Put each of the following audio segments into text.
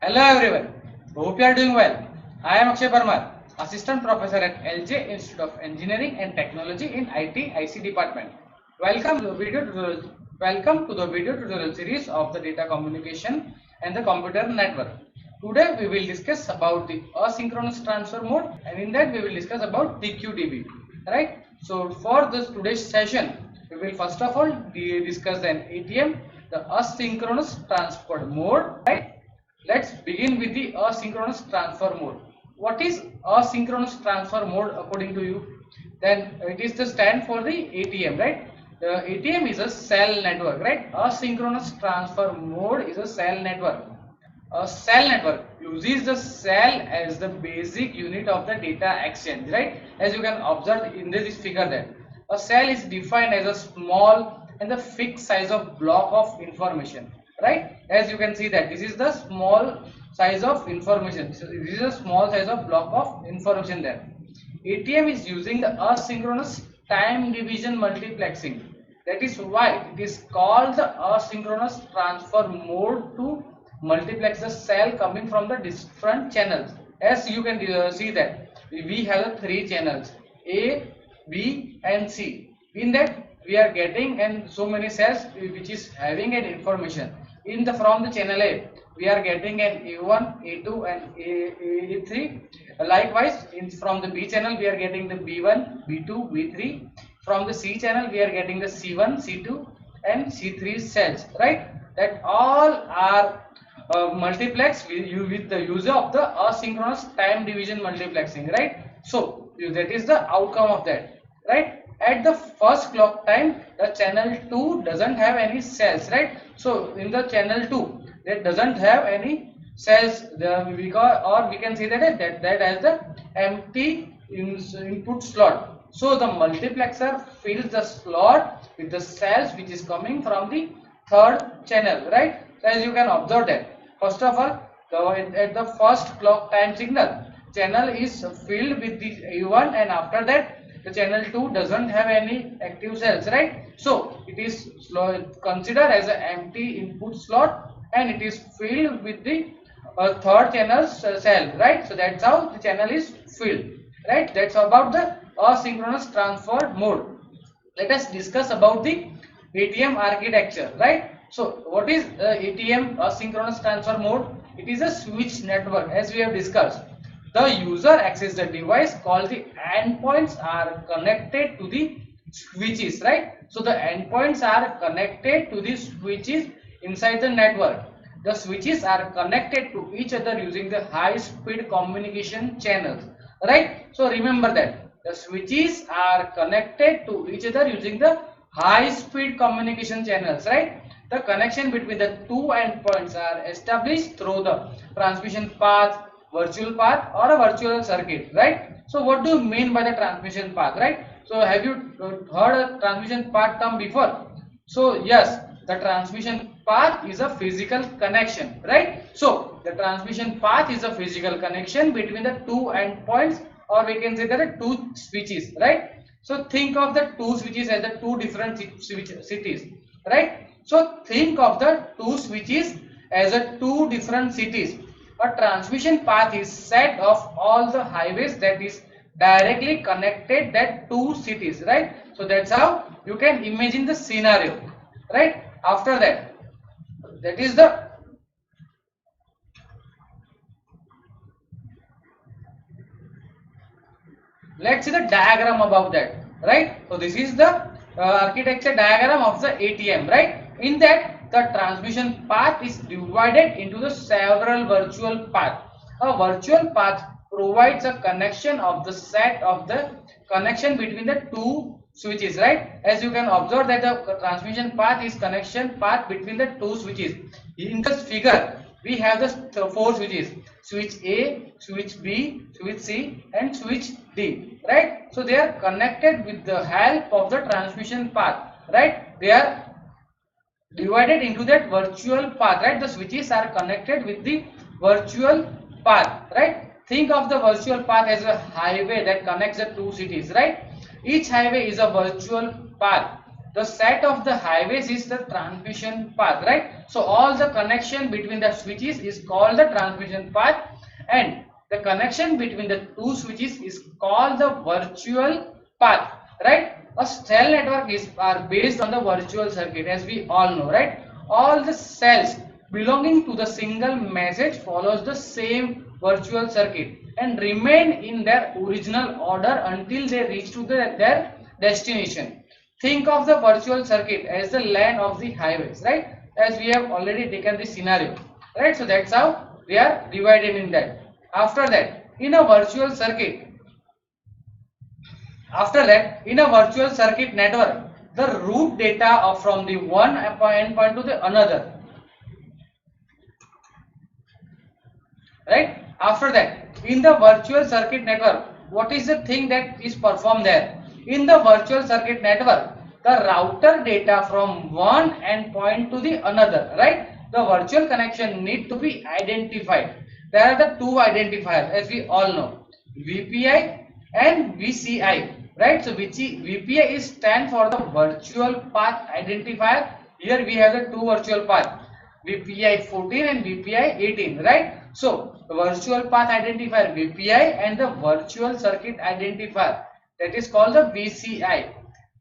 Hello everyone, hope you are doing well. I am Akshay Parmar, Assistant Professor at LJ Institute of Engineering and Technology in IT/IC department. Welcome to the video tutorial series of the data communication and the computer network. Today we will discuss about the asynchronous transfer mode, and in that we will discuss about DQDB. Right? So for this today's session, we will first of all discuss an ATM, the asynchronous transfer mode. Right? Let's begin with the asynchronous transfer mode. What is asynchronous transfer mode according to you? Then it is the stand for the ATM, right? The ATM is a cell network, right? Asynchronous transfer mode is a cell network. A cell network uses the cell as the basic unit of the data exchange, right? As you can observe in this figure, that a cell is defined as a small and the fixed size of block of information, right? As you can see that this is the small size of information. So this is a small size of block of information there. ATM is using the asynchronous time division multiplexing. That is why it is called the asynchronous transfer mode to multiplex the cell coming from the different channels. As you can see that we have three channels A, B and C. In that we are getting and so many cells which is having an information. From the channel A we are getting an A1, A2 and A3. Likewise from the B channel we are getting the B1, B2, B3. From the C channel we are getting the C1, C2 and C3 cells, right? That all are multiplexed with the use of the asynchronous time division multiplexing, right? So that is the outcome of that, right? At the first clock time the channel 2 doesn't have any cells, right? So in the channel 2 that doesn't have any cells, we can say that as the empty input slot. So the multiplexer fills the slot with the cells which is coming from the third channel, right? So as you can observe that first of all at the first clock time signal channel is filled with the A1, and after that the channel 2 doesn't have any active cells, right? So it is considered as an empty input slot and it is filled with the third channel cell, right? So that's how the channel is filled, right? That's about the asynchronous transfer mode. Let us discuss about the ATM architecture, right? So what is ATM asynchronous transfer mode? It is a switch network, as we have discussed. The user access the device called the endpoints are connected to the switches, right? So the endpoints are connected to the switches inside the network. The switches are connected to each other using the high speed communication channels, right? So remember that the switches are connected to each other using the high speed communication channels, right? The connection between the two endpoints are established through the transmission path, virtual path or a virtual circuit, right? So what do you mean by the transmission path, right? So have you heard a transmission path term before? So yes, the transmission path is a physical connection, right? So the transmission path is a physical connection between the two endpoints, or we can say that are two switches, right? So think of the two switches as the two different cities, right? So think of the two switches as a two different cities. A transmission path is set of all the highways that is directly connected that two cities, right? So that's how you can imagine the scenario, right? After that, that is the let's see the diagram about that, right? So this is the architecture diagram of the ATM, right? In that the transmission path is divided into the several virtual paths. A virtual path provides a connection of the set of the connection between the two switches, right? As you can observe that the transmission path is connection path between the two switches. In this figure we have the four switches: switch A, switch B, switch C and switch D, right? So they are connected with the help of the transmission path, right? They are divided into that virtual path, right? The switches are connected with the virtual path, right? Think of the virtual path as a highway that connects the two cities, right? Each highway is a virtual path the set of the highways is the transmission path, right? So all the connection between the switches is called the transmission path, and the connection between the two switches is called the virtual path, right? A cell network is are based on the virtual circuit, as we all know, right? All the cells belonging to the single message follows the same virtual circuit and remain in their original order until they reach to their destination. Think of the virtual circuit as the land of the highways, right? As we have already taken the scenario, right? So that's how they are divided in that. After that, in a virtual circuit, in a virtual circuit network, the route data are from the one endpoint to the another, right? After that, in the virtual circuit network, what is the thing that is performed there? In the virtual circuit network, the router data from one endpoint to the another, right? The virtual connection need to be identified. There are the two identifiers, as we all know, VPI and VCI, right? So VPI is stand for the virtual path identifier. Here we have the two virtual path, VPI 14 and VPI 18, right? So the virtual path identifier VPI and the virtual circuit identifier, that is called the VCI.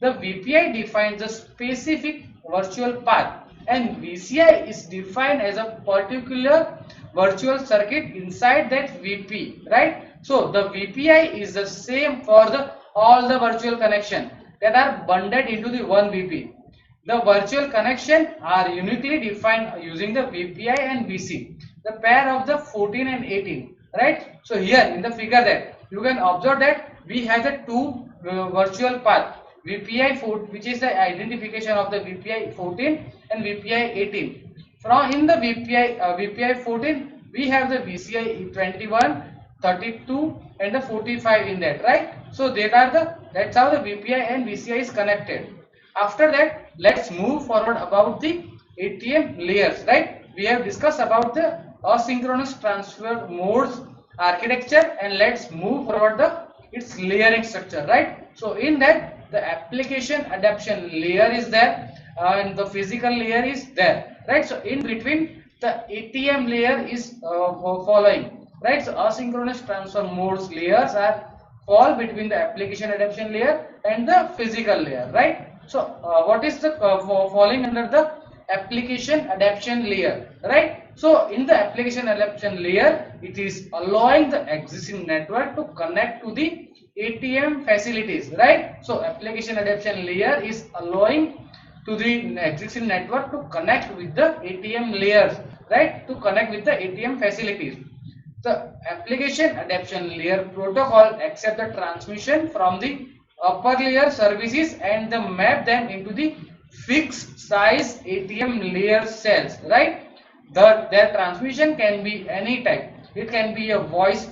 The VPI defines the specific virtual path and VCI is defined as a particular virtual circuit inside that VP, right? So the VPI is the same for the all the virtual connection that are bundled into the one VP. The virtual connection are uniquely defined using the VPI and VC, the pair of the 14 and 18, right? So here in the figure that you can observe that we have the two virtual path, VPI 4, which is the identification of the VPI 14 and VPI 18. From in the VPI 14, we have the VCI 21, 32 and the 45 in that, right? So that's how the VPI and VCI is connected. After that, let's move forward about the ATM layers, right? We have discussed about the asynchronous transfer modes architecture, and let's move forward its layering structure, right? So in that, the application adaptation layer is there and the physical layer is there, right? So in between, the ATM layer is following, right? So asynchronous transfer modes layers are fall between the application adaptation layer and the physical layer, right? So what is the falling under the application adaptation layer, right? So in the application adaptation layer, it is allowing the existing network to connect to the ATM facilities, right? So application adaptation layer is allowing to the existing network to connect with the ATM layers, right? To connect with the ATM facilities. The application adaptation layer protocol accept the transmission from the upper layer services and the map them into the fixed size ATM layer cells, right? Their transmission can be any type. It can be a voice,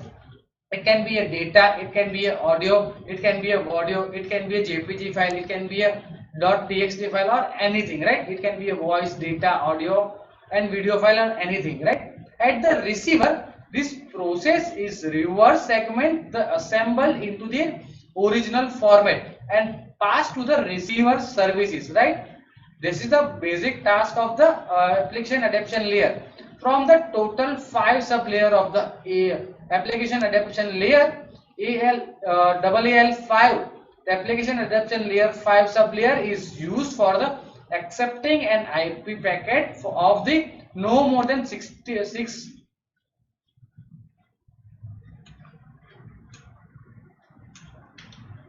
it can be a data, it can be a audio, it can be a audio, it can be a JPG file, it can be a .txt file or anything, right? It can be a voice, data, audio and video file or anything, right? At the receiver, this process is reverse segment the assemble into the original format and pass to the receiver services, right? This is the basic task of the application adaptation layer. From the total 5 sub layer of the application adaptation layer, AAL5, the application adaptation layer 5 sub layer is used for the accepting an IP packet of the no more than 66,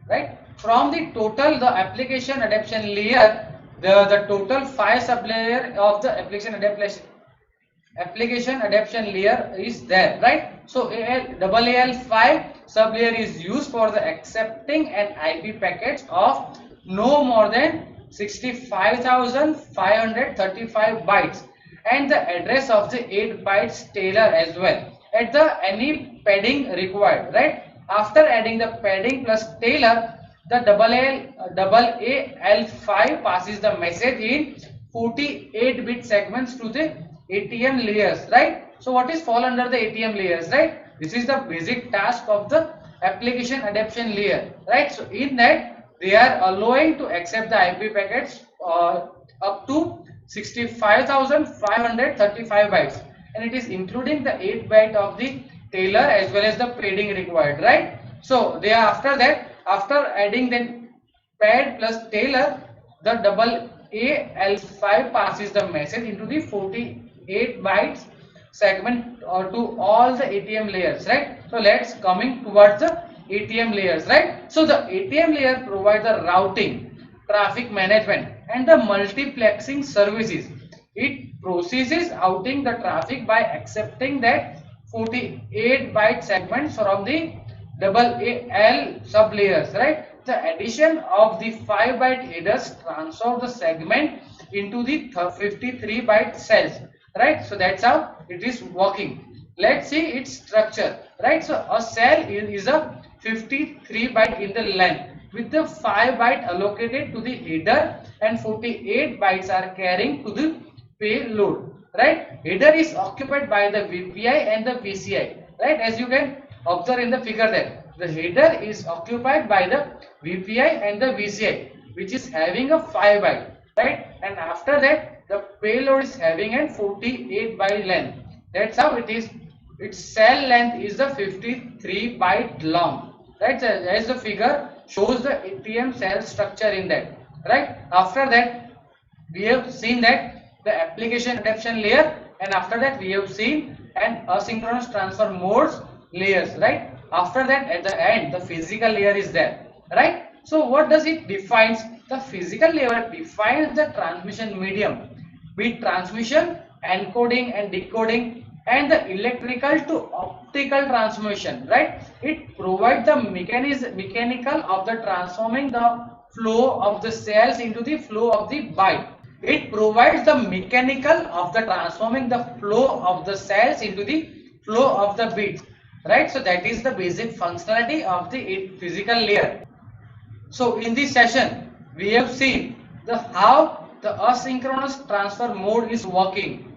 right? From the total the application adaptation layer, the total 5 sub layer of the application adaptation layer is there, right? So AAL5 sub layer is used for the accepting an IP packets of no more than 65,535 bytes and the address of the 8 bytes Taylor as well at the any padding required, right? After adding the padding plus Taylor, the AAL5 passes the message in 48-bit segments to the ATM layers, right? So what is fall under the ATM layers, right? This is the basic task of the application adaptation layer, right? So in that they are allowing to accept the IP packets up to 65,535 bytes, and it is including the 8 byte of the Taylor as well as the padding required, right? So they are after that, after adding then pad plus Taylor, the double AL5 passes the message into the 48 bytes segment or to all the ATM layers, right? So let's coming towards the ATM layers, right? So the ATM layer provides the routing, traffic management and the multiplexing services. It processes outing the traffic by accepting that 48 byte segments from the double AL sub layers, right? The addition of the 5 byte headers transfer the segment into the 53 byte cells, right? So that's how it is working. Let's see its structure, right? So a cell is a 53 byte in the length with the 5 byte allocated to the header and 48 bytes are carrying to the payload, right? Header is occupied by the VPI and the VCI, right? As you can observe in the figure there, the header is occupied by the VPI and the VCI, which is having a 5 byte, right? And after that, the payload is having a 48 byte length. That's how it is. Its cell length is the 53 byte long, right? So as the figure shows the ATM cell structure in that, right? After that, we have seen that the application adaptation layer, and after that we have seen an asynchronous transfer modes layers, right? After that, at the end, the physical layer is there, right? So what does it defines? The physical layer defines the transmission medium, be it transmission, encoding and decoding, and the electrical to optical transmission, right? It provides the mechanical of the transforming the flow of the cells into the flow of the byte. It provides the mechanical of the transforming the flow of the cells into the flow of the bits, right? So that is the basic functionality of the physical layer. So in this session we have seen the how the asynchronous transfer mode is working.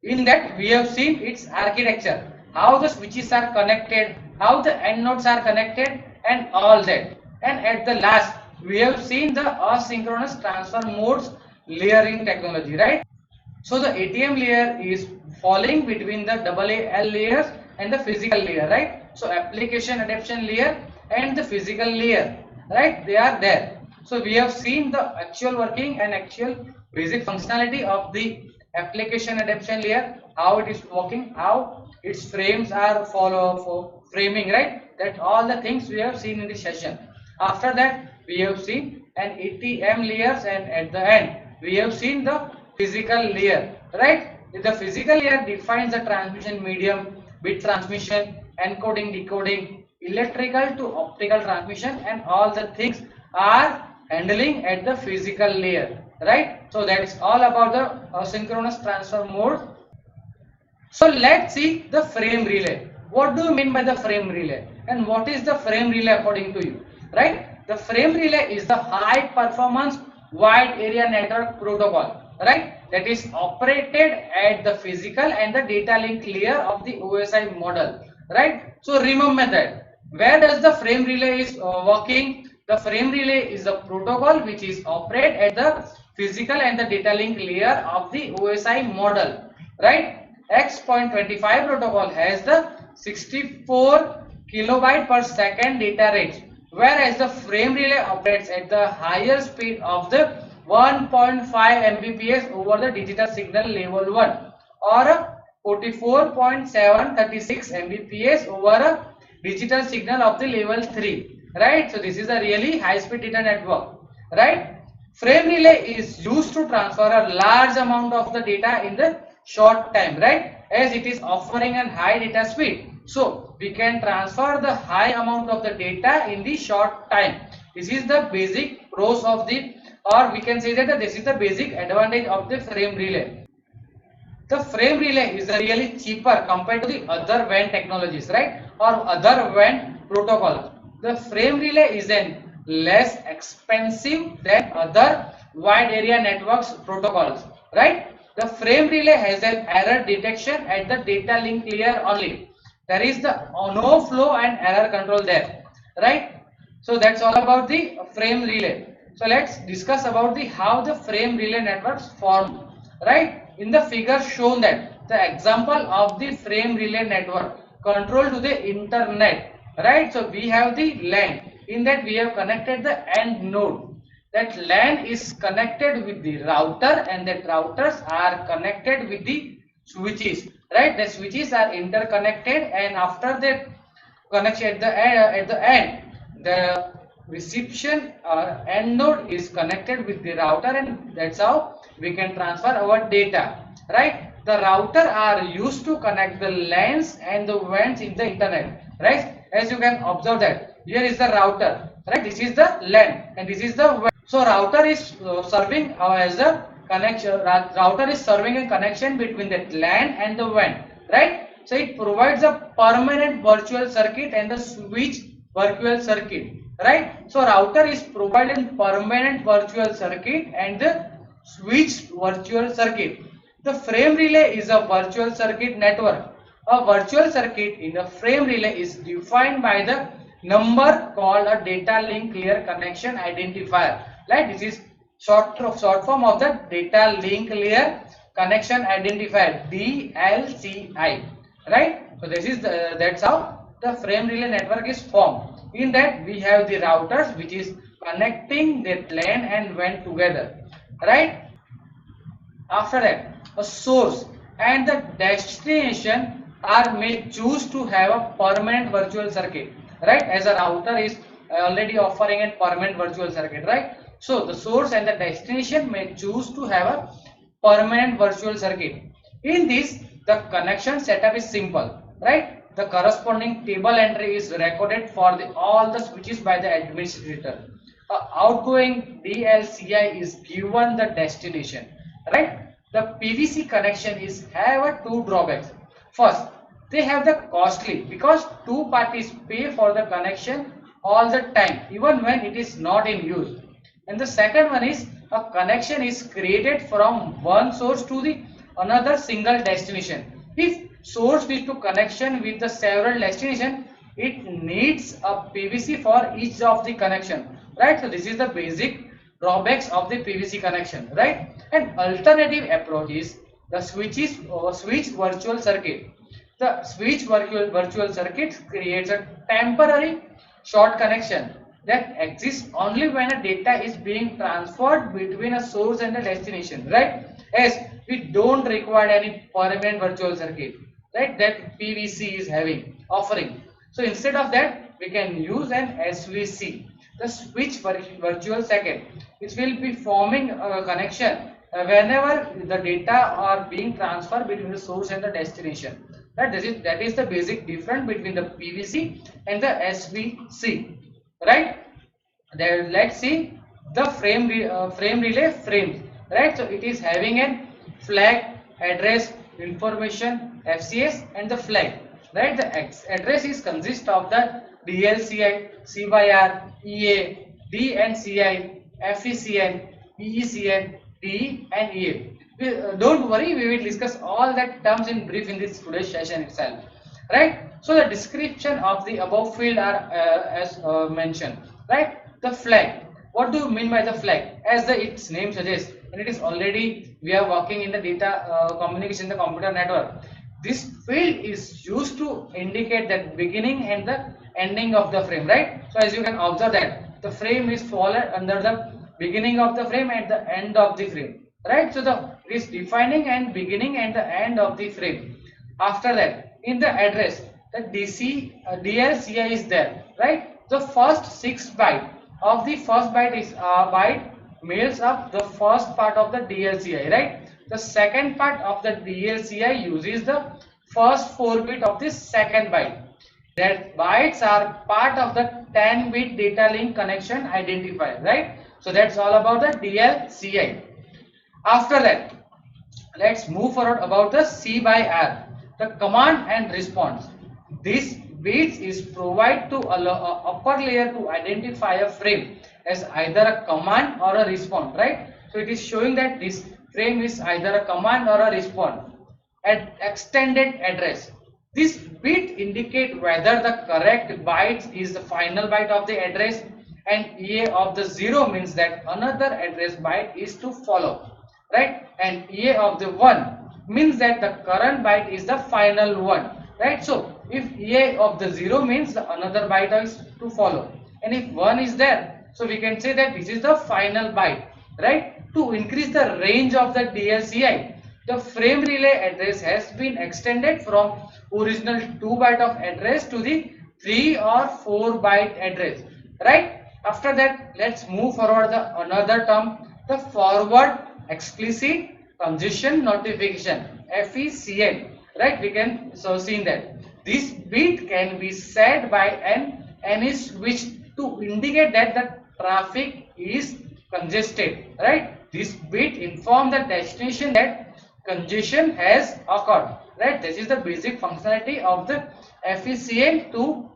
In that we have seen its architecture, how the switches are connected, how the end nodes are connected and all that. And at the last we have seen the asynchronous transfer modes layering technology, right? So the ATM layer is falling between the AAL layers and the physical layer, right? So application adaptation layer and the physical layer, right? They are there. So we have seen the actual working and actual basic functionality of the application adaptation layer, how it is working, how its frames are for framing, right? That all the things we have seen in this session. After that we have seen an ATM layers, and at the end we have seen the physical layer, right? The physical layer defines the transmission medium, bit transmission, encoding, decoding, electrical to optical transmission, and all the things are handling at the physical layer, right? So that's all about the asynchronous transfer mode. So let's see the frame relay. What do you mean by the frame relay? And what is the frame relay according to you, right? The frame relay is the high performance wide area network protocol, right? That is operated at the physical and the data link layer of the OSI model, right? So remember that. Where does the frame relay is working? The frame relay is a protocol which is operate at the physical and the data link layer of the OSI model, right? X.25 protocol has the 64 kilobyte per second data rate, whereas the frame relay operates at the higher speed of the 1.5 Mbps over the digital signal level 1 or 44.736 Mbps over a digital signal of the level 3, right? So this is a really high speed data network, right? Frame relay is used to transfer a large amount of the data in the short time, right? As it is offering a high data speed, so we can transfer the high amount of the data in the short time. This is the basic pros of the, or we can say that this is the basic advantage of the frame relay. The frame relay is really cheaper compared to the other WAN technologies, right? Or other WAN protocols. The frame relay is an less expensive than other wide area networks protocols, right? The frame relay has an error detection at the data link layer only. There is the no flow and error control there, right? So that's all about the frame relay. So let's discuss about the how the frame relay networks form. Right? In the figure shown that the example of the frame relay network control to the internet. Right? So we have the LAN. In that we have connected the end node. That LAN is connected with the router, and that routers are connected with the switches. Right? The switches are interconnected, and after that connection at the end, the reception end node is connected with the router, and that's how we can transfer our data. Right? The router are used to connect the LANs and the WANs in the internet. Right? As you can observe that here is the router. Right? This is the LAN and this is the WAN. So router is serving as a connection. Router is serving a connection between the LAN and the WAN. Right? So it provides a permanent virtual circuit and the switch virtual circuit. Right? So router is providing permanent virtual circuit and the switch virtual circuit. The frame relay is a virtual circuit network. A virtual circuit in the frame relay is defined by the number called a data link layer connection identifier. Like this is short form of the data link layer connection identifier, DLCI. Right? So this is that's how the frame relay network is formed. In that we have the routers which is connecting the LAN and WAN together. Right? After that, a source and the destination are may choose to have a permanent virtual circuit. Right? As a router is already offering a permanent virtual circuit. Right? So the source and the destination may choose to have a permanent virtual circuit. In this, the connection setup is simple. Right? The corresponding table entry is recorded for all the switches by the administrator. Outgoing DLCI is given the destination. Right? The PVC connection is have a two drawbacks. First, they have the costly because two parties pay for the connection all the time even when it is not in use. And the second one is a connection is created from one source to the another single destination. If source is to connection with the several destination, it needs a PVC for each of the connection. Right? So this is the basic drawbacks of the PVC connection. Right? An alternative approach is the switch virtual circuit. The switch virtual circuit creates a temporary short connection that exists only when a data is being transferred between a source and a destination. Right? As we don't require any permanent virtual circuit. Right? That PVC is offering. So instead of that, we can use an SVC, the switch virtual circuit, which will be forming a connection whenever the data are being transferred between the source and the destination. That is the basic difference between the PVC and the SVC. Right? There, let's see the frame relay frames. Right? So it is having a flag, address, information, FCS, and the flag. Right? The address is consist of the DLCI, CYR, EA, DNCI, FECN, EECN, DE, and EA. Don't worry, we will discuss all that terms in brief in this today's session itself. Right? So the description of the above field are as mentioned. Right? The flag. What do you mean by the flag? As its name suggests, and it is already we are working in the data communication, the computer network. This field is used to indicate the beginning and the ending of the frame. Right? So as you can observe that the frame is fallen under the beginning of the frame and the end of the frame. Right? So it is defining and beginning and the end of the frame. After that, in the address, the DLCI is there. Right? The first 6 byte of the first byte is byte makes up the first part of the DLCI. Right? The second part of the DLCI uses the first 4 bit of the second byte. That bytes are part of the 10-bit data link connection identifier. Right? So that's all about the DLCI. After that, let's move forward about the C by R, the command and response. This bits is provided to upper layer to identify a frame as either a command or a response. Right? So it is showing that this frame is either a command or a response. At extended address. This bit indicate whether the correct byte is the final byte of the address, and EA of the 0 means that another address byte is to follow, right? And EA of the 1 means that the current byte is the final one, right? So if EA of the 0 means the another byte is to follow, and if 1 is there, so we can say that this is the final byte, right? To increase the range of the DLCI, the frame relay address has been extended from original 2 byte of address to the 3 or 4 byte address, right? After that, let's move forward the another term, the forward explicit congestion notification, FECN, right? We can so see that this bit can be set by any switch to indicate that the traffic is congested, right? This bit inform the destination that congestion has occurred, right? This is the basic functionality of the FECN to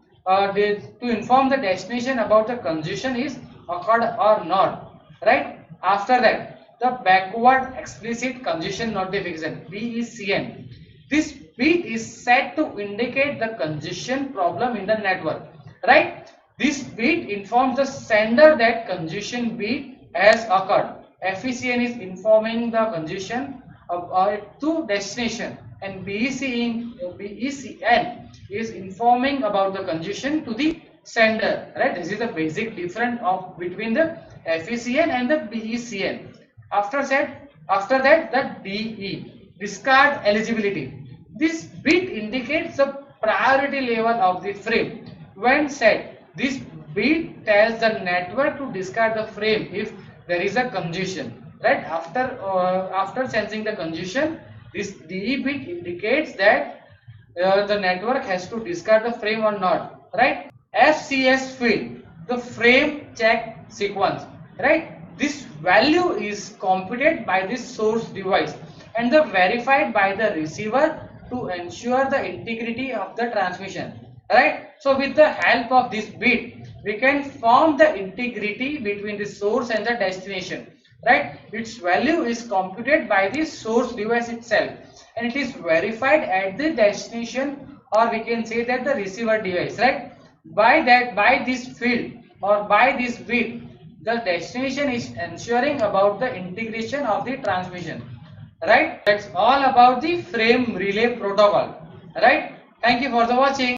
inform the destination about the congestion is occurred or not, right? After that, the backward explicit congestion notification, BECN. This bit is set to indicate the congestion problem in the network, right? This bit informs the sender that congestion bit has occurred. FECN is informing the congestion to destination, and BECN is informing about the congestion to the sender, right? This is the basic difference of between the FECN and the BECN. After that, the DE, discard eligibility. This bit indicates the priority level of the frame. When set, this bit tells the network to discard the frame if there is a congestion, right? After sensing the congestion, this DE bit indicates that the network has to discard the frame or not, right? FCS field, the frame check sequence, right? This value is computed by the source device and verified by the receiver to ensure the integrity of the transmission, right? So with the help of this bit, we can form the integrity between the source and the destination, right? Its value is computed by the source device itself, and it is verified at the destination, or we can say that the receiver device, right? By this field or by this bit, the destination is ensuring about the integration of the transmission, right? That's all about the frame relay protocol, right? Thank you for the watching.